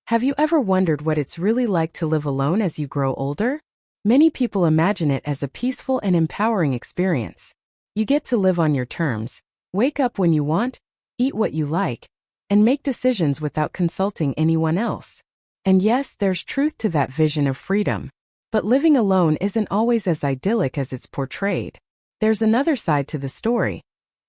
Have you ever wondered what it's really like to live alone as you grow older? Many people imagine it as a peaceful and empowering experience. You get to live on your terms, wake up when you want, eat what you like, and make decisions without consulting anyone else. And yes, there's truth to that vision of freedom. But living alone isn't always as idyllic as it's portrayed. There's another side to the story,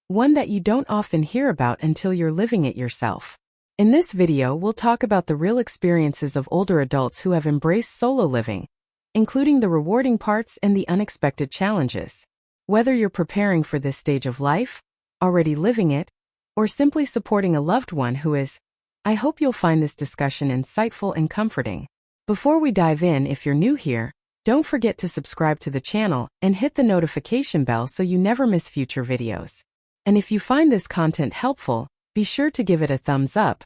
one that you don't often hear about until you're living it yourself. In this video, we'll talk about the real experiences of older adults who have embraced solo living, including the rewarding parts and the unexpected challenges. Whether you're preparing for this stage of life, already living it, or simply supporting a loved one who is, I hope you'll find this discussion insightful and comforting. Before we dive in, if you're new here, don't forget to subscribe to the channel and hit the notification bell so you never miss future videos. And if you find this content helpful, be sure to give it a thumbs up.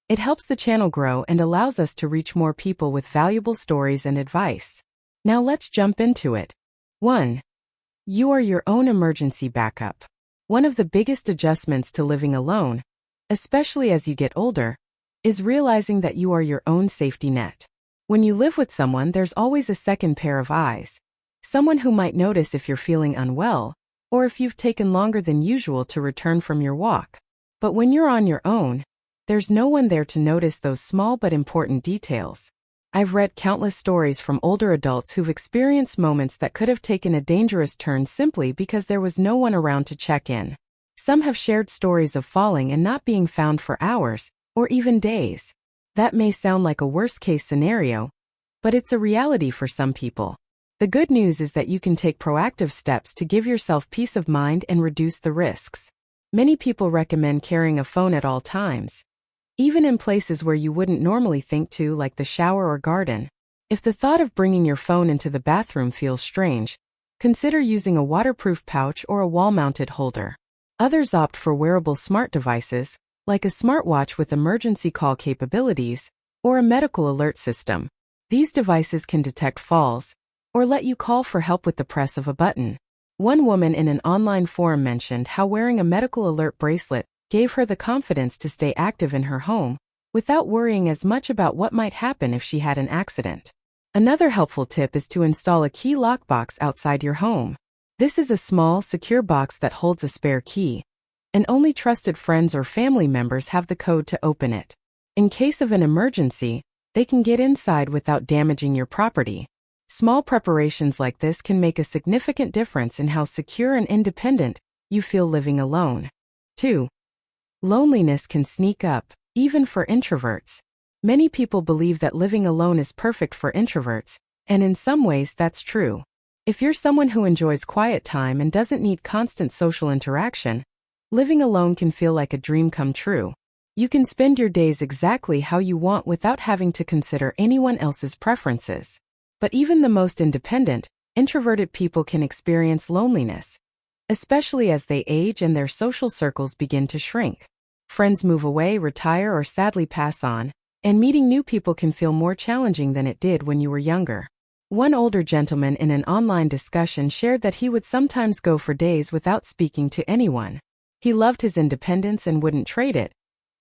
It helps the channel grow and allows us to reach more people with valuable stories and advice. Now let's jump into it. 1. You are your own emergency backup. One of the biggest adjustments to living alone, especially as you get older, is realizing that you are your own safety net. When you live with someone, there's always a second pair of eyes. Someone who might notice if you're feeling unwell, or if you've taken longer than usual to return from your walk. But when you're on your own, there's no one there to notice those small but important details. I've read countless stories from older adults who've experienced moments that could have taken a dangerous turn simply because there was no one around to check in. Some have shared stories of falling and not being found for hours, or even days. That may sound like a worst-case scenario, but it's a reality for some people. The good news is that you can take proactive steps to give yourself peace of mind and reduce the risks. Many people recommend carrying a phone at all times, even in places where you wouldn't normally think to, like the shower or garden. If the thought of bringing your phone into the bathroom feels strange, consider using a waterproof pouch or a wall-mounted holder. Others opt for wearable smart devices, like a smartwatch with emergency call capabilities, or a medical alert system. These devices can detect falls, or let you call for help with the press of a button. One woman in an online forum mentioned how wearing a medical alert bracelet gave her the confidence to stay active in her home, without worrying as much about what might happen if she had an accident. Another helpful tip is to install a key lockbox outside your home. This is a small, secure box that holds a spare key, and only trusted friends or family members have the code to open it. In case of an emergency, they can get inside without damaging your property. Small preparations like this can make a significant difference in how secure and independent you feel living alone. 2. Loneliness can sneak up, even for introverts. Many people believe that living alone is perfect for introverts, and in some ways that's true. If you're someone who enjoys quiet time and doesn't need constant social interaction, living alone can feel like a dream come true. You can spend your days exactly how you want without having to consider anyone else's preferences. But even the most independent, introverted people can experience loneliness, especially as they age and their social circles begin to shrink. Friends move away, retire, or sadly pass on, and meeting new people can feel more challenging than it did when you were younger. One older gentleman in an online discussion shared that he would sometimes go for days without speaking to anyone. He loved his independence and wouldn't trade it,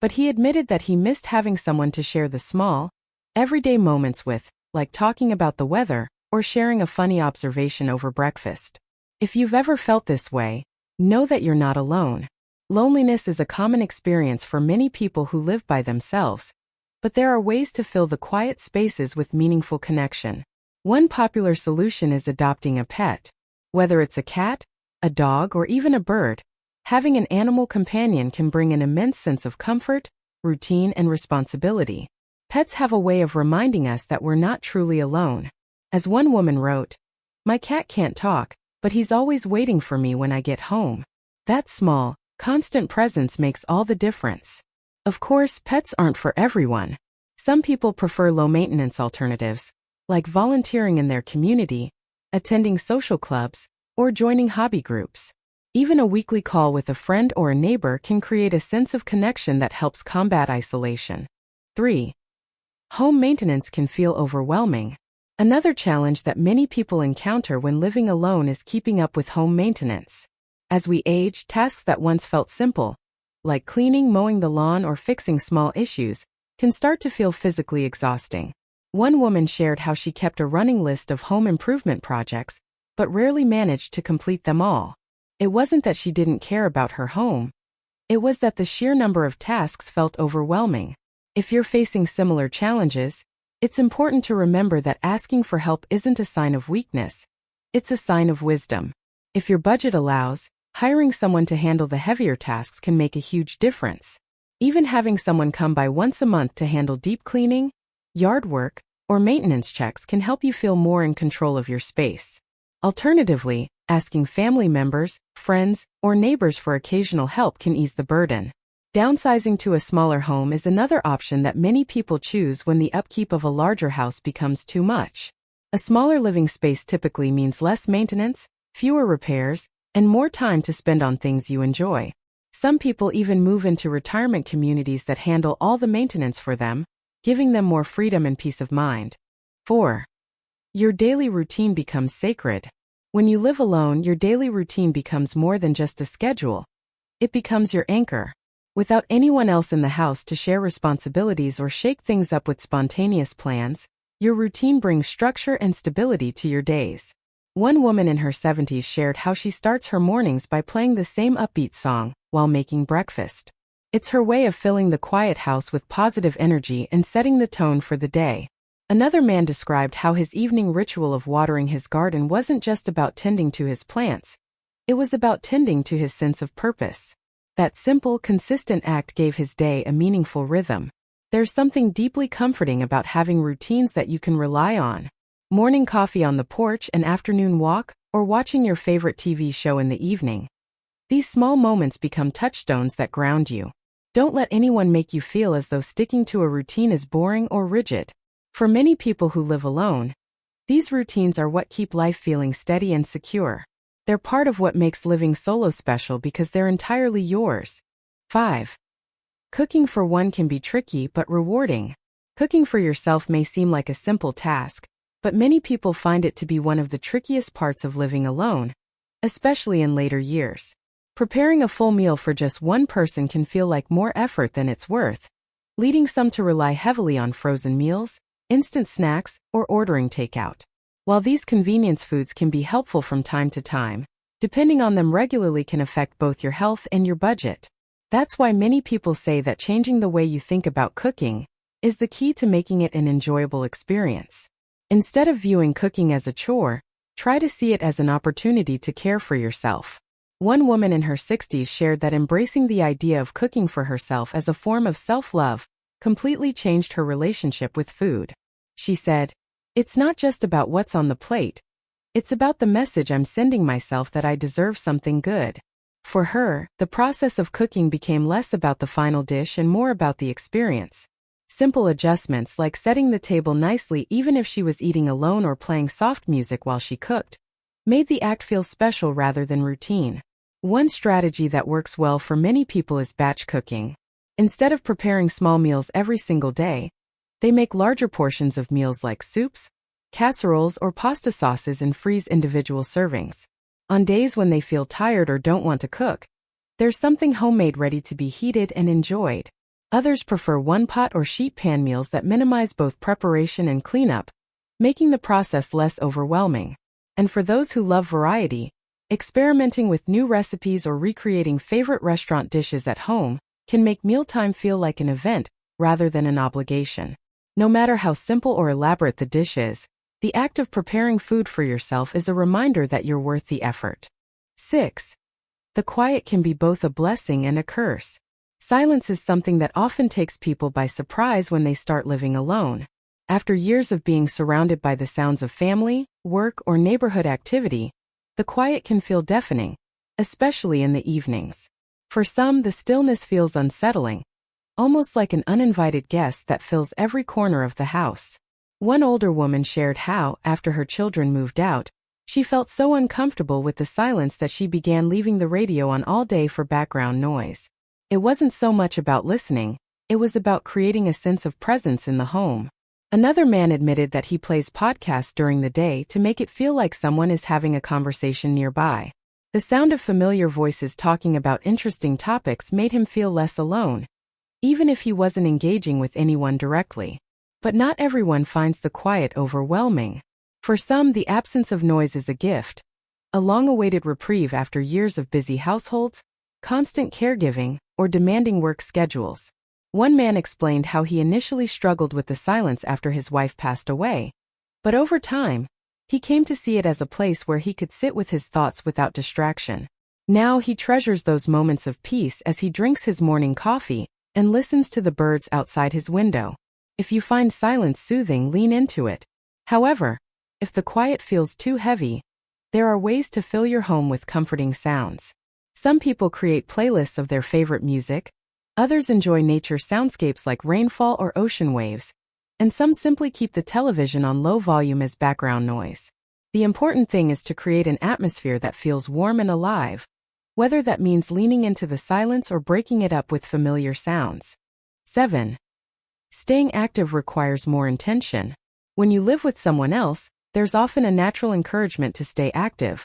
but he admitted that he missed having someone to share the small, everyday moments with, like talking about the weather or sharing a funny observation over breakfast. If you've ever felt this way, know that you're not alone. Loneliness is a common experience for many people who live by themselves, but there are ways to fill the quiet spaces with meaningful connection. One popular solution is adopting a pet. Whether it's a cat, a dog, or even a bird, having an animal companion can bring an immense sense of comfort, routine, and responsibility. Pets have a way of reminding us that we're not truly alone. As one woman wrote, "My cat can't talk, but he's always waiting for me when I get home." That small, constant presence makes all the difference. Of course, pets aren't for everyone. Some people prefer low-maintenance alternatives, like volunteering in their community, attending social clubs, or joining hobby groups. Even a weekly call with a friend or a neighbor can create a sense of connection that helps combat isolation. 3. Home maintenance can feel overwhelming. Another challenge that many people encounter when living alone is keeping up with home maintenance. As we age, tasks that once felt simple, like cleaning, mowing the lawn, or fixing small issues, can start to feel physically exhausting. One woman shared how she kept a running list of home improvement projects, but rarely managed to complete them all. It wasn't that she didn't care about her home. It was that the sheer number of tasks felt overwhelming. If you're facing similar challenges, it's important to remember that asking for help isn't a sign of weakness. It's a sign of wisdom. If your budget allows, hiring someone to handle the heavier tasks can make a huge difference. Even having someone come by once a month to handle deep cleaning, yard work, or maintenance checks can help you feel more in control of your space. Alternatively, asking family members, friends, or neighbors for occasional help can ease the burden. Downsizing to a smaller home is another option that many people choose when the upkeep of a larger house becomes too much. A smaller living space typically means less maintenance, fewer repairs, and more time to spend on things you enjoy. Some people even move into retirement communities that handle all the maintenance for them, giving them more freedom and peace of mind. 4. Your daily routine becomes sacred. When you live alone, your daily routine becomes more than just a schedule. It becomes your anchor. Without anyone else in the house to share responsibilities or shake things up with spontaneous plans, your routine brings structure and stability to your days. One woman in her 70s shared how she starts her mornings by playing the same upbeat song while making breakfast. It's her way of filling the quiet house with positive energy and setting the tone for the day. Another man described how his evening ritual of watering his garden wasn't just about tending to his plants. It was about tending to his sense of purpose. That simple, consistent act gave his day a meaningful rhythm. There's something deeply comforting about having routines that you can rely on. Morning coffee on the porch, an afternoon walk, or watching your favorite TV show in the evening. These small moments become touchstones that ground you. Don't let anyone make you feel as though sticking to a routine is boring or rigid. For many people who live alone, these routines are what keep life feeling steady and secure. They're part of what makes living solo special because they're entirely yours. 5. Cooking for one can be tricky but rewarding. Cooking for yourself may seem like a simple task, but many people find it to be one of the trickiest parts of living alone, especially in later years. Preparing a full meal for just one person can feel like more effort than it's worth, leading some to rely heavily on frozen meals, instant snacks, or ordering takeout. While these convenience foods can be helpful from time to time, depending on them regularly can affect both your health and your budget. That's why many people say that changing the way you think about cooking is the key to making it an enjoyable experience. Instead of viewing cooking as a chore, try to see it as an opportunity to care for yourself. One woman in her 60s shared that embracing the idea of cooking for herself as a form of self-love completely changed her relationship with food. She said, "It's not just about what's on the plate. It's about the message I'm sending myself that I deserve something good." For her, the process of cooking became less about the final dish and more about the experience. Simple adjustments like setting the table nicely even if she was eating alone or playing soft music while she cooked made the act feel special rather than routine. One strategy that works well for many people is batch cooking. Instead of preparing small meals every single day, they make larger portions of meals like soups, casseroles, or pasta sauces and freeze individual servings. On days when they feel tired or don't want to cook, there's something homemade ready to be heated and enjoyed. Others prefer one-pot or sheet pan meals that minimize both preparation and cleanup, making the process less overwhelming. And for those who love variety, experimenting with new recipes or recreating favorite restaurant dishes at home can make mealtime feel like an event rather than an obligation. No matter how simple or elaborate the dish is, the act of preparing food for yourself is a reminder that you're worth the effort. 6. The quiet can be both a blessing and a curse. Silence is something that often takes people by surprise when they start living alone. After years of being surrounded by the sounds of family, work, or neighborhood activity, the quiet can feel deafening, especially in the evenings. For some, the stillness feels unsettling, almost like an uninvited guest that fills every corner of the house. One older woman shared how, after her children moved out, she felt so uncomfortable with the silence that she began leaving the radio on all day for background noise. It wasn't so much about listening, it was about creating a sense of presence in the home. Another man admitted that he plays podcasts during the day to make it feel like someone is having a conversation nearby. The sound of familiar voices talking about interesting topics made him feel less alone, even if he wasn't engaging with anyone directly. But not everyone finds the quiet overwhelming. For some, the absence of noise is a gift, a long-awaited reprieve after years of busy households, constant caregiving, or demanding work schedules. One man explained how he initially struggled with the silence after his wife passed away, but over time, he came to see it as a place where he could sit with his thoughts without distraction. Now he treasures those moments of peace as he drinks his morning coffee and listens to the birds outside his window. If you find silence soothing, lean into it. However, if the quiet feels too heavy, there are ways to fill your home with comforting sounds. Some people create playlists of their favorite music, others enjoy nature soundscapes like rainfall or ocean waves, and some simply keep the television on low volume as background noise. The important thing is to create an atmosphere that feels warm and alive, whether that means leaning into the silence or breaking it up with familiar sounds. 7. Staying active requires more intention. When you live with someone else, there's often a natural encouragement to stay active,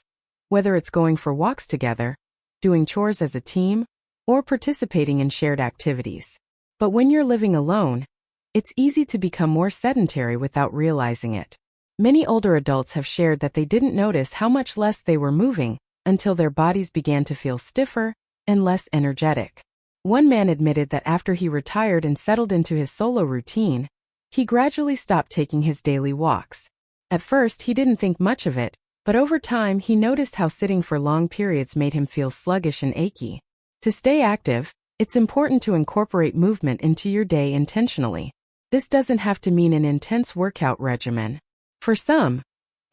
whether it's going for walks together, doing chores as a team, or participating in shared activities. But when you're living alone, it's easy to become more sedentary without realizing it. Many older adults have shared that they didn't notice how much less they were moving until their bodies began to feel stiffer and less energetic. One man admitted that after he retired and settled into his solo routine, he gradually stopped taking his daily walks. At first, he didn't think much of it, but over time he noticed how sitting for long periods made him feel sluggish and achy. To stay active, it's important to incorporate movement into your day intentionally. This doesn't have to mean an intense workout regimen. For some,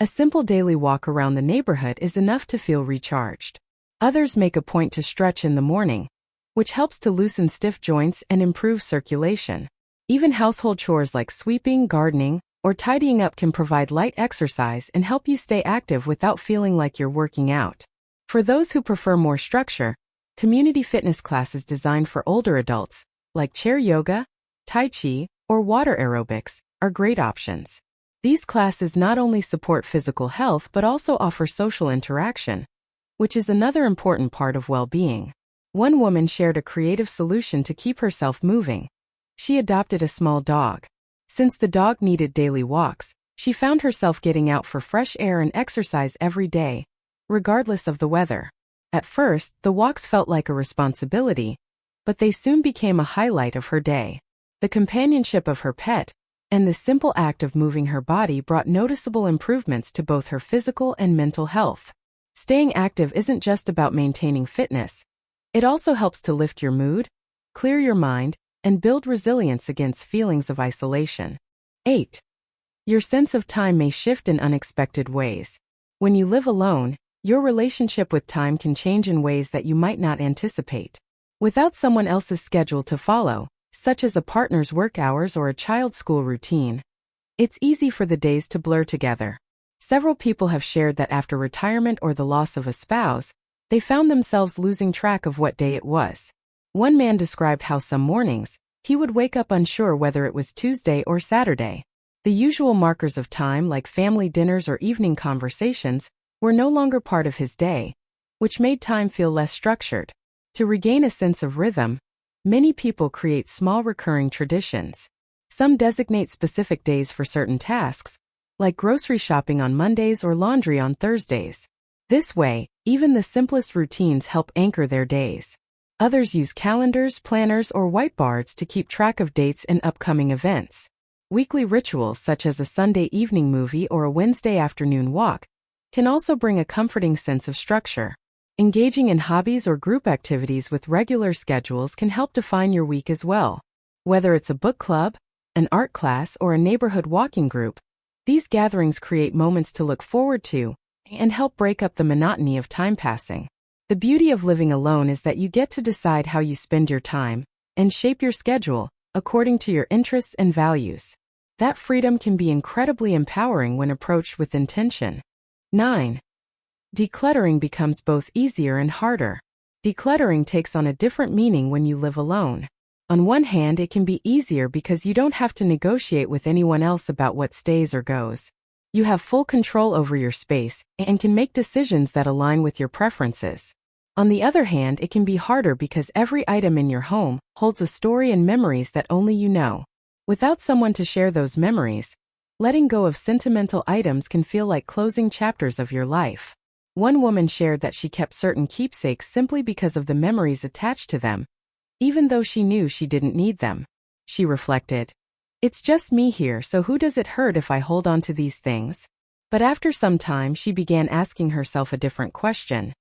a simple daily walk around the neighborhood is enough to feel recharged. Others make a point to stretch in the morning, which helps to loosen stiff joints and improve circulation. Even household chores like sweeping, gardening, or tidying up can provide light exercise and help you stay active without feeling like you're working out. For those who prefer more structure, community fitness classes designed for older adults, like chair yoga, tai chi, or water aerobics, are great options. These classes not only support physical health but also offer social interaction, which is another important part of well-being. One woman shared a creative solution to keep herself moving. She adopted a small dog. Since the dog needed daily walks, she found herself getting out for fresh air and exercise every day, regardless of the weather. At first, the walks felt like a responsibility, but they soon became a highlight of her day. The companionship of her pet and the simple act of moving her body brought noticeable improvements to both her physical and mental health. Staying active isn't just about maintaining fitness. It also helps to lift your mood, clear your mind, and build resilience against feelings of isolation. 8. Your sense of time may shift in unexpected ways. When you live alone, your relationship with time can change in ways that you might not anticipate. Without someone else's schedule to follow, such as a partner's work hours or a child's school routine, it's easy for the days to blur together. Several people have shared that after retirement or the loss of a spouse, they found themselves losing track of what day it was. One man described how some mornings, he would wake up unsure whether it was Tuesday or Saturday. The usual markers of time, like family dinners or evening conversations, were no longer part of his day, which made time feel less structured. To regain a sense of rhythm, many people create small recurring traditions. Some designate specific days for certain tasks, like grocery shopping on Mondays or laundry on Thursdays. This way, even the simplest routines help anchor their days. Others use calendars, planners, or whiteboards to keep track of dates and upcoming events. Weekly rituals such as a Sunday evening movie or a Wednesday afternoon walk can also bring a comforting sense of structure. Engaging in hobbies or group activities with regular schedules can help define your week as well. Whether it's a book club, an art class, or a neighborhood walking group, these gatherings create moments to look forward to and help break up the monotony of time passing. The beauty of living alone is that you get to decide how you spend your time and shape your schedule according to your interests and values. That freedom can be incredibly empowering when approached with intention. 9. Decluttering becomes both easier and harder. Decluttering takes on a different meaning when you live alone. On one hand, it can be easier because you don't have to negotiate with anyone else about what stays or goes. You have full control over your space and can make decisions that align with your preferences. On the other hand, it can be harder because every item in your home holds a story and memories that only you know. Without someone to share those memories, letting go of sentimental items can feel like closing chapters of your life. One woman shared that she kept certain keepsakes simply because of the memories attached to them, even though she knew she didn't need them. She reflected, "It's just me here, so who does it hurt if I hold on to these things?" But after some time, she began asking herself a different question.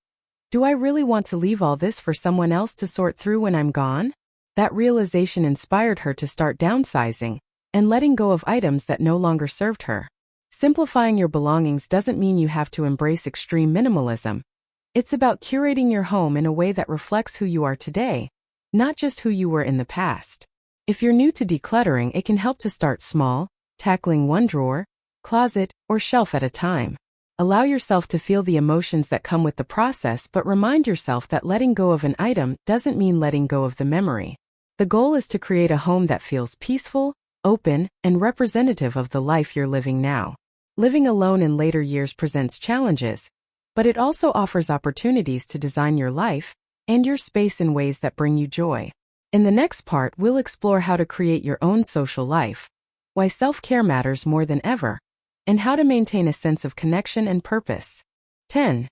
Do I really want to leave all this for someone else to sort through when I'm gone? That realization inspired her to start downsizing and letting go of items that no longer served her. Simplifying your belongings doesn't mean you have to embrace extreme minimalism. It's about curating your home in a way that reflects who you are today, not just who you were in the past. If you're new to decluttering, it can help to start small, tackling one drawer, closet, or shelf at a time. Allow yourself to feel the emotions that come with the process, but remind yourself that letting go of an item doesn't mean letting go of the memory. The goal is to create a home that feels peaceful, open, and representative of the life you're living now. Living alone in later years presents challenges, but it also offers opportunities to design your life and your space in ways that bring you joy. In the next part, we'll explore how to create your own social life, why self-care matters more than ever, and how to maintain a sense of connection and purpose. 10.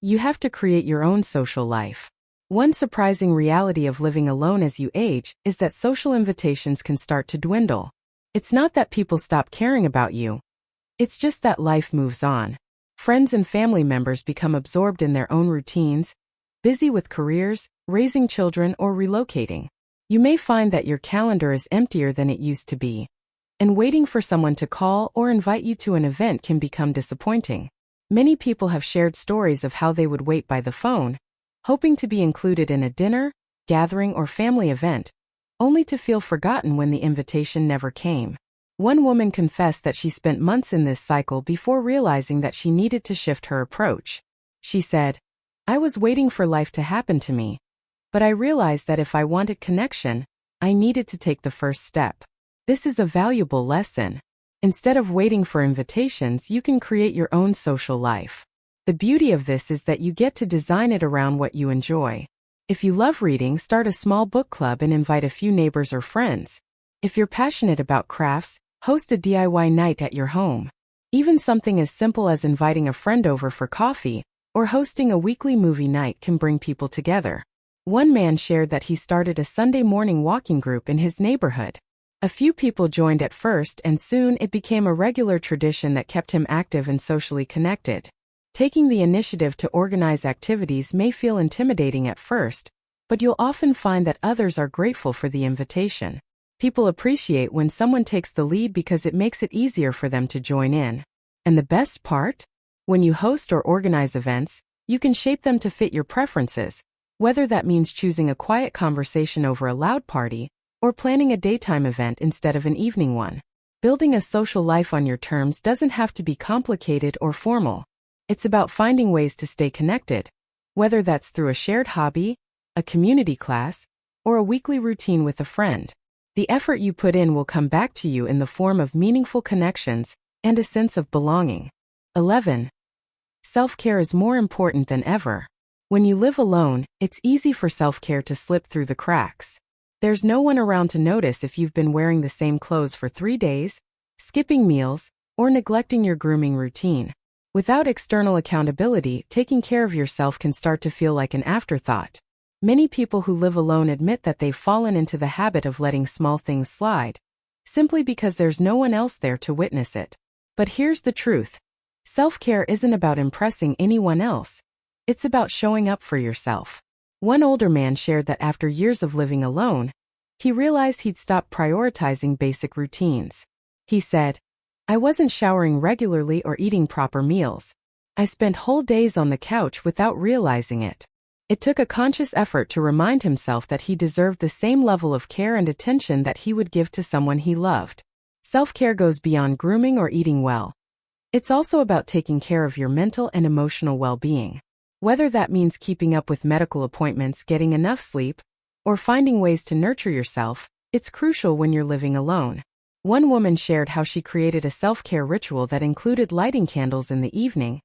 You have to create your own social life. One surprising reality of living alone as you age is that social invitations can start to dwindle. It's not that people stop caring about you. It's just that life moves on. Friends and family members become absorbed in their own routines, busy with careers, raising children, or relocating. You may find that your calendar is emptier than it used to be, and waiting for someone to call or invite you to an event can become disappointing. Many people have shared stories of how they would wait by the phone, hoping to be included in a dinner, gathering, or family event, only to feel forgotten when the invitation never came. One woman confessed that she spent months in this cycle before realizing that she needed to shift her approach. She said, "I was waiting for life to happen to me, but I realized that if I wanted connection, I needed to take the first step." This is a valuable lesson. Instead of waiting for invitations, you can create your own social life. The beauty of this is that you get to design it around what you enjoy. If you love reading, start a small book club and invite a few neighbors or friends. If you're passionate about crafts, host a DIY night at your home. Even something as simple as inviting a friend over for coffee or hosting a weekly movie night can bring people together. One man shared that he started a Sunday morning walking group in his neighborhood. A few people joined at first, and soon it became a regular tradition that kept him active and socially connected. Taking the initiative to organize activities may feel intimidating at first, but you'll often find that others are grateful for the invitation. People appreciate when someone takes the lead because it makes it easier for them to join in. And the best part? When you host or organize events, you can shape them to fit your preferences, whether that means choosing a quiet conversation over a loud party or planning a daytime event instead of an evening one. Building a social life on your terms doesn't have to be complicated or formal. It's about finding ways to stay connected, whether that's through a shared hobby, a community class, or a weekly routine with a friend. The effort you put in will come back to you in the form of meaningful connections and a sense of belonging. 11. Self-care is more important than ever. When you live alone, it's easy for self-care to slip through the cracks. There's no one around to notice if you've been wearing the same clothes for 3 days, skipping meals, or neglecting your grooming routine. Without external accountability, taking care of yourself can start to feel like an afterthought. Many people who live alone admit that they've fallen into the habit of letting small things slide, simply because there's no one else there to witness it. But here's the truth. Self-care isn't about impressing anyone else. It's about showing up for yourself. One older man shared that after years of living alone, he realized he'd stopped prioritizing basic routines. He said, "I wasn't showering regularly or eating proper meals. I spent whole days on the couch without realizing it." It took a conscious effort to remind himself that he deserved the same level of care and attention that he would give to someone he loved. Self-care goes beyond grooming or eating well. It's also about taking care of your mental and emotional well-being. Whether that means keeping up with medical appointments, getting enough sleep, or finding ways to nurture yourself, it's crucial when you're living alone. One woman shared how she created a self-care ritual that included lighting candles in the evening,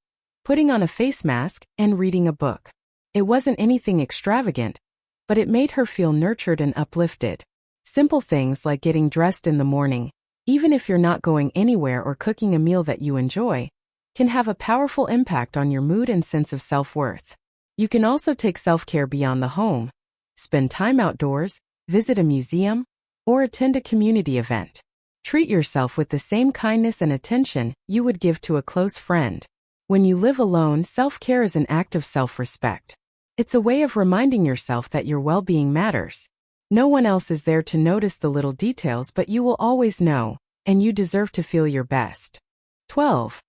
putting on a face mask, and reading a book. It wasn't anything extravagant, but it made her feel nurtured and uplifted. Simple things like getting dressed in the morning, even if you're not going anywhere, or cooking a meal that you enjoy, can have a powerful impact on your mood and sense of self-worth. You can also take self-care beyond the home. Spend time outdoors, visit a museum, or attend a community event. Treat yourself with the same kindness and attention you would give to a close friend. When you live alone, self-care is an act of self-respect. It's a way of reminding yourself that your well-being matters. No one else is there to notice the little details, but you will always know, and you deserve to feel your best. 12.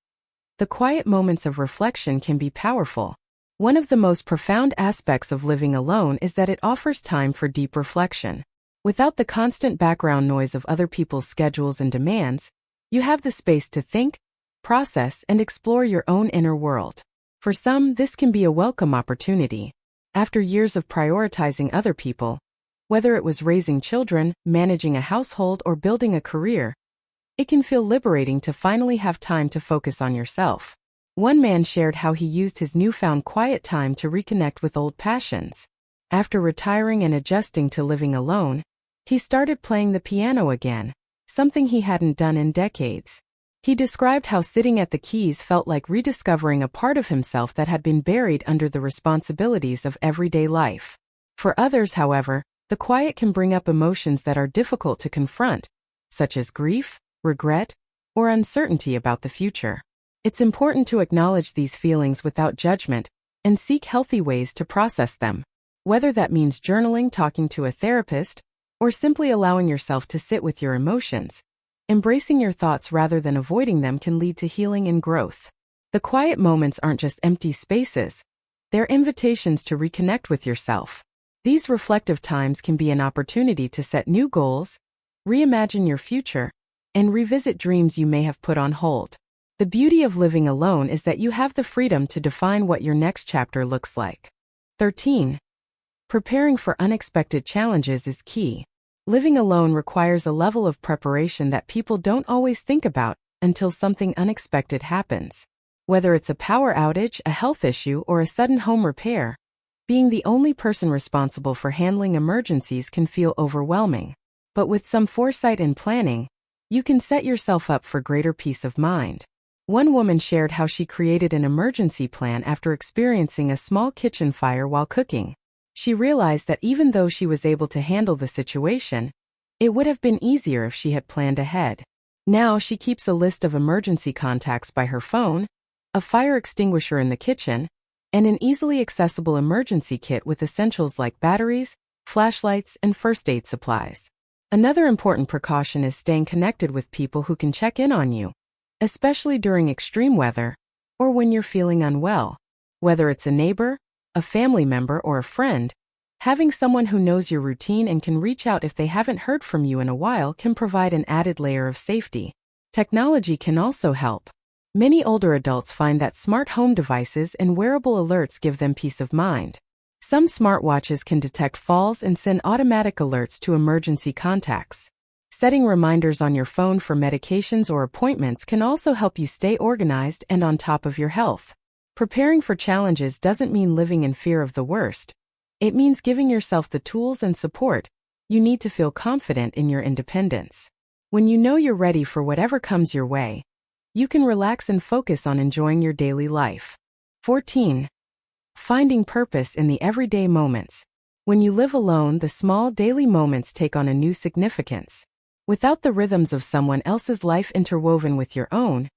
The quiet moments of reflection can be powerful. One of the most profound aspects of living alone is that it offers time for deep reflection. Without the constant background noise of other people's schedules and demands, you have the space to think, process, and explore your own inner world. For some, this can be a welcome opportunity. After years of prioritizing other people, whether it was raising children, managing a household, or building a career, it can feel liberating to finally have time to focus on yourself. One man shared how he used his newfound quiet time to reconnect with old passions. After retiring and adjusting to living alone, he started playing the piano again, something he hadn't done in decades. He described how sitting at the keys felt like rediscovering a part of himself that had been buried under the responsibilities of everyday life. For others, however, the quiet can bring up emotions that are difficult to confront, such as grief, regret, or uncertainty about the future. It's important to acknowledge these feelings without judgment and seek healthy ways to process them. Whether that means journaling, talking to a therapist, or simply allowing yourself to sit with your emotions, embracing your thoughts rather than avoiding them can lead to healing and growth. The quiet moments aren't just empty spaces, they're invitations to reconnect with yourself. These reflective times can be an opportunity to set new goals, reimagine your future, and revisit dreams you may have put on hold. The beauty of living alone is that you have the freedom to define what your next chapter looks like. 13. Preparing for unexpected challenges is key. Living alone requires a level of preparation that people don't always think about until something unexpected happens. Whether it's a power outage, a health issue, or a sudden home repair, being the only person responsible for handling emergencies can feel overwhelming. But with some foresight and planning, you can set yourself up for greater peace of mind. One woman shared how she created an emergency plan after experiencing a small kitchen fire while cooking. She realized that even though she was able to handle the situation, it would have been easier if she had planned ahead. Now she keeps a list of emergency contacts by her phone, a fire extinguisher in the kitchen, and an easily accessible emergency kit with essentials like batteries, flashlights, and first aid supplies. Another important precaution is staying connected with people who can check in on you, especially during extreme weather or when you're feeling unwell. Whether it's a neighbor, a family member, or a friend, having someone who knows your routine and can reach out if they haven't heard from you in a while can provide an added layer of safety. Technology can also help. Many older adults find that smart home devices and wearable alerts give them peace of mind. Some smartwatches can detect falls and send automatic alerts to emergency contacts. Setting reminders on your phone for medications or appointments can also help you stay organized and on top of your health. Preparing for challenges doesn't mean living in fear of the worst. It means giving yourself the tools and support you need to feel confident in your independence. When you know you're ready for whatever comes your way, you can relax and focus on enjoying your daily life. 14. Finding purpose in the everyday moments. When you live alone, the small daily moments take on a new significance. Without the rhythms of someone else's life interwoven with your own,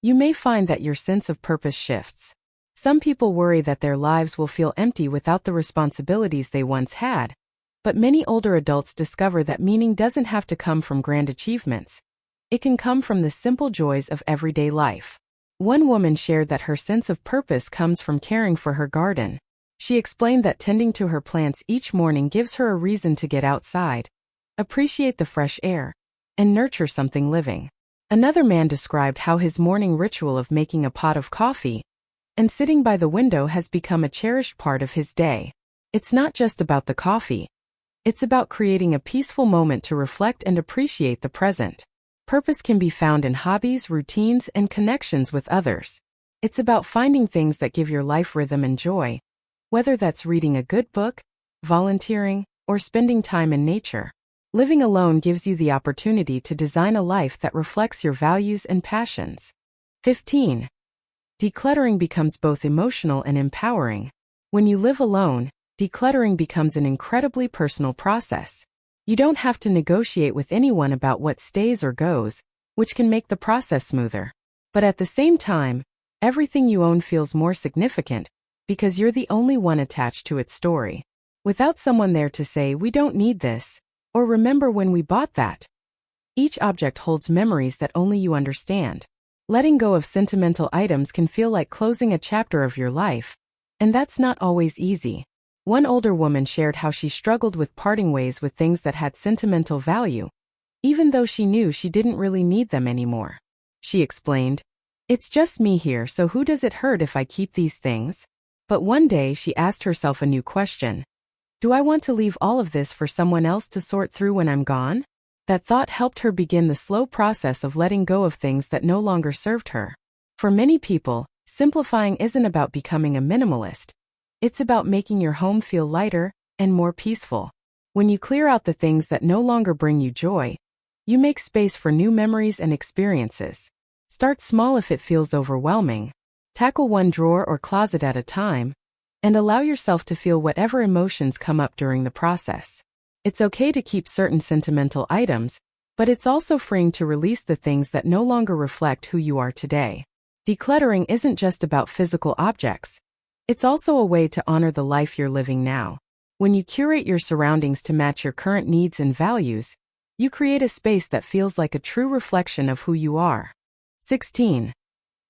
you may find that your sense of purpose shifts. Some people worry that their lives will feel empty without the responsibilities they once had, but many older adults discover that meaning doesn't have to come from grand achievements. It can come from the simple joys of everyday life. One woman shared that her sense of purpose comes from caring for her garden. She explained that tending to her plants each morning gives her a reason to get outside, appreciate the fresh air, and nurture something living. Another man described how his morning ritual of making a pot of coffee and sitting by the window has become a cherished part of his day. It's not just about the coffee. It's about creating a peaceful moment to reflect and appreciate the present. Purpose can be found in hobbies, routines, and connections with others. It's about finding things that give your life rhythm and joy, Whether that's reading a good book, volunteering, or spending time in nature, living alone gives you the opportunity to design a life that reflects your values and passions. 15. Decluttering becomes both emotional and empowering. When you live alone, decluttering becomes an incredibly personal process. You don't have to negotiate with anyone about what stays or goes, which can make the process smoother. But at the same time, everything you own feels more significant because you're the only one attached to its story. Without someone there to say, "We don't need this," or "Remember when we bought that?" Each object holds memories that only you understand. Letting go of sentimental items can feel like closing a chapter of your life, and that's not always easy. One older woman shared how she struggled with parting ways with things that had sentimental value, even though she knew she didn't really need them anymore. She explained, "It's just me here, so who does it hurt if I keep these things?" But one day she asked herself a new question. Do I want to leave all of this for someone else to sort through when I'm gone? That thought helped her begin the slow process of letting go of things that no longer served her. For many people, simplifying isn't about becoming a minimalist. It's about making your home feel lighter and more peaceful. When you clear out the things that no longer bring you joy, you make space for new memories and experiences. Start small if it feels overwhelming. Tackle one drawer or closet at a time, and allow yourself to feel whatever emotions come up during the process. It's okay to keep certain sentimental items, but it's also freeing to release the things that no longer reflect who you are today. Decluttering isn't just about physical objects. It's also a way to honor the life you're living now. When you curate your surroundings to match your current needs and values, you create a space that feels like a true reflection of who you are. 16.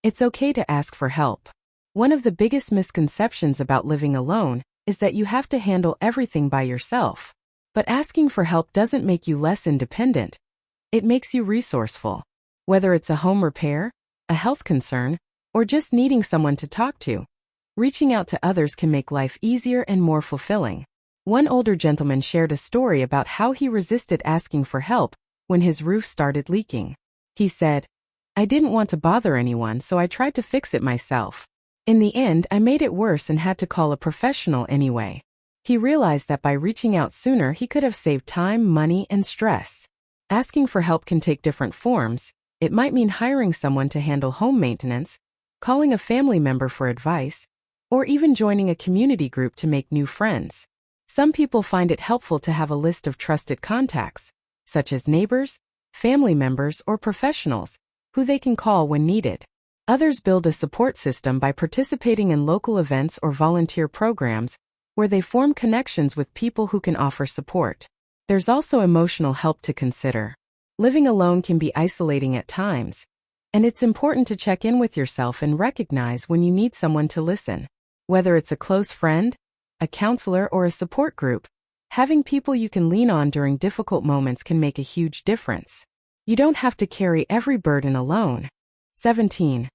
It's okay to ask for help. One of the biggest misconceptions about living alone is that you have to handle everything by yourself. But asking for help doesn't make you less independent. It makes you resourceful. Whether it's a home repair, a health concern, or just needing someone to talk to, reaching out to others can make life easier and more fulfilling. One older gentleman shared a story about how he resisted asking for help when his roof started leaking. He said, "I didn't want to bother anyone, so I tried to fix it myself. In the end, I made it worse and had to call a professional anyway." He realized that by reaching out sooner, he could have saved time, money, and stress. Asking for help can take different forms. It might mean hiring someone to handle home maintenance, calling a family member for advice, or even joining a community group to make new friends. Some people find it helpful to have a list of trusted contacts, such as neighbors, family members, or professionals, who they can call when needed. Others build a support system by participating in local events or volunteer programs where they form connections with people who can offer support. There's also emotional help to consider. Living alone can be isolating at times, and it's important to check in with yourself and recognize when you need someone to listen. Whether it's a close friend, a counselor, or a support group, having people you can lean on during difficult moments can make a huge difference. You don't have to carry every burden alone. 17.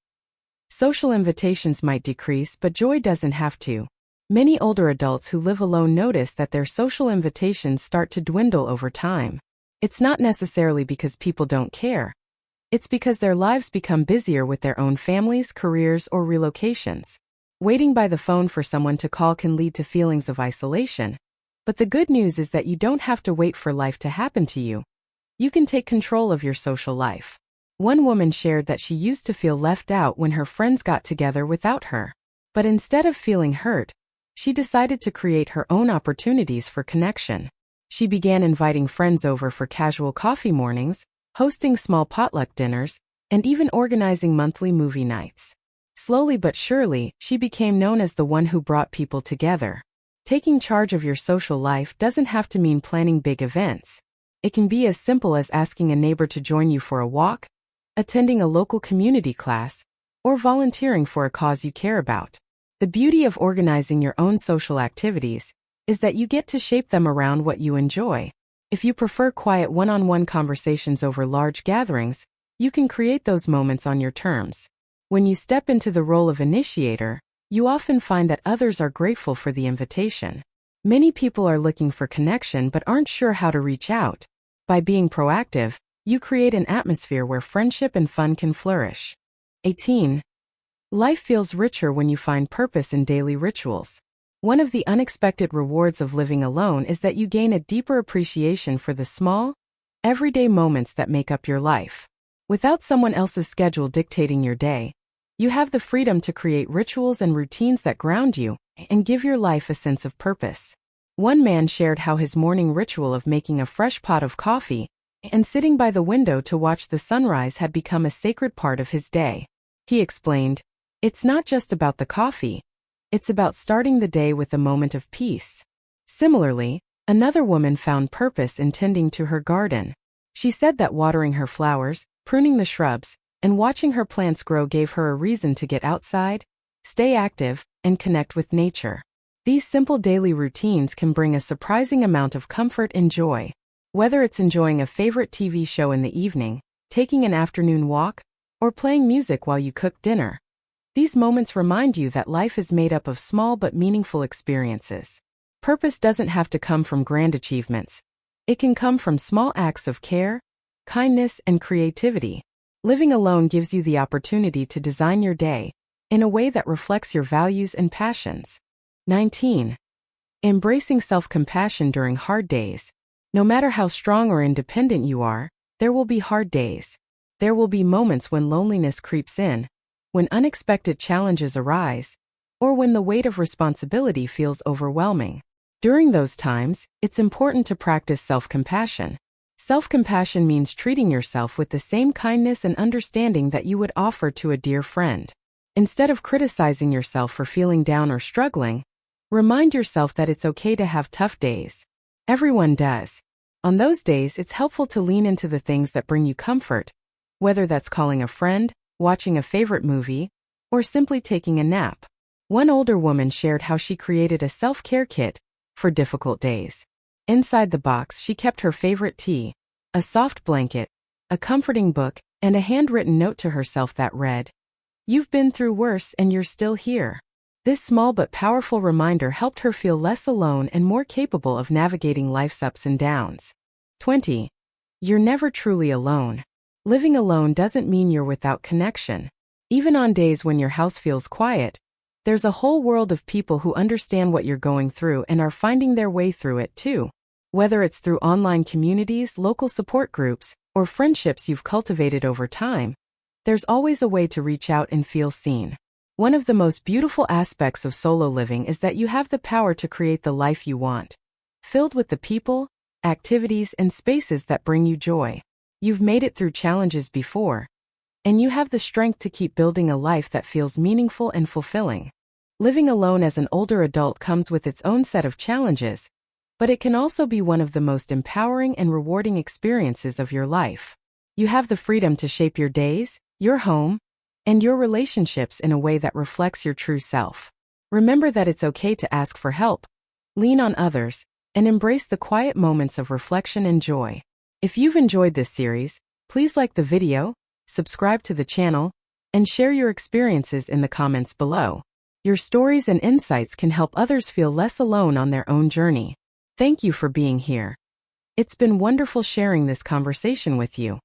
Social invitations might decrease, but joy doesn't have to. Many older adults who live alone notice that their social invitations start to dwindle over time. It's not necessarily because people don't care. It's because their lives become busier with their own families, careers, or relocations. Waiting by the phone for someone to call can lead to feelings of isolation. But the good news is that you don't have to wait for life to happen to you. You can take control of your social life. One woman shared that she used to feel left out when her friends got together without her. But instead of feeling hurt, she decided to create her own opportunities for connection. She began inviting friends over for casual coffee mornings, hosting small potluck dinners, and even organizing monthly movie nights. Slowly but surely, she became known as the one who brought people together. Taking charge of your social life doesn't have to mean planning big events. It can be as simple as asking a neighbor to join you for a walk, attending a local community class, or volunteering for a cause you care about. The beauty of organizing your own social activities is that you get to shape them around what you enjoy. If you prefer quiet one-on-one conversations over large gatherings, you can create those moments on your terms. When you step into the role of initiator, you often find that others are grateful for the invitation. Many people are looking for connection but aren't sure how to reach out. By being proactive, you create an atmosphere where friendship and fun can flourish. 18. Life feels richer when you find purpose in daily rituals. One of the unexpected rewards of living alone is that you gain a deeper appreciation for the small, everyday moments that make up your life. Without someone else's schedule dictating your day, you have the freedom to create rituals and routines that ground you and give your life a sense of purpose. One man shared how his morning ritual of making a fresh pot of coffee and sitting by the window to watch the sunrise had become a sacred part of his day. He explained, "It's not just about the coffee, it's about starting the day with a moment of peace." Similarly, another woman found purpose in tending to her garden. She said that watering her flowers, pruning the shrubs, and watching her plants grow gave her a reason to get outside, stay active, and connect with nature. These simple daily routines can bring a surprising amount of comfort and joy. Whether it's enjoying a favorite TV show in the evening, taking an afternoon walk, or playing music while you cook dinner, these moments remind you that life is made up of small but meaningful experiences. Purpose doesn't have to come from grand achievements. It can come from small acts of care, kindness, and creativity. Living alone gives you the opportunity to design your day in a way that reflects your values and passions. 19. Embracing self-compassion during hard days. No matter how strong or independent you are, there will be hard days. There will be moments when loneliness creeps in, when unexpected challenges arise, or when the weight of responsibility feels overwhelming. During those times, it's important to practice self-compassion. Self-compassion means treating yourself with the same kindness and understanding that you would offer to a dear friend. Instead of criticizing yourself for feeling down or struggling, remind yourself that it's okay to have tough days. Everyone does. On those days, it's helpful to lean into the things that bring you comfort, whether that's calling a friend, watching a favorite movie, or simply taking a nap. One older woman shared how she created a self-care kit for difficult days. Inside the box, she kept her favorite tea, a soft blanket, a comforting book, and a handwritten note to herself that read, "You've been through worse and you're still here." This small but powerful reminder helped her feel less alone and more capable of navigating life's ups and downs. 20. You're never truly alone. Living alone doesn't mean you're without connection. Even on days when your house feels quiet, there's a whole world of people who understand what you're going through and are finding their way through it too. Whether it's through online communities, local support groups, or friendships you've cultivated over time, there's always a way to reach out and feel seen. One of the most beautiful aspects of solo living is that you have the power to create the life you want, filled with the people, activities, and spaces that bring you joy. You've made it through challenges before, and you have the strength to keep building a life that feels meaningful and fulfilling. Living alone as an older adult comes with its own set of challenges, but it can also be one of the most empowering and rewarding experiences of your life. You have the freedom to shape your days, your home, and your relationships in a way that reflects your true self. Remember that it's okay to ask for help, lean on others, and embrace the quiet moments of reflection and joy. If you've enjoyed this series, please like the video, subscribe to the channel, and share your experiences in the comments below. Your stories and insights can help others feel less alone on their own journey. Thank you for being here. It's been wonderful sharing this conversation with you.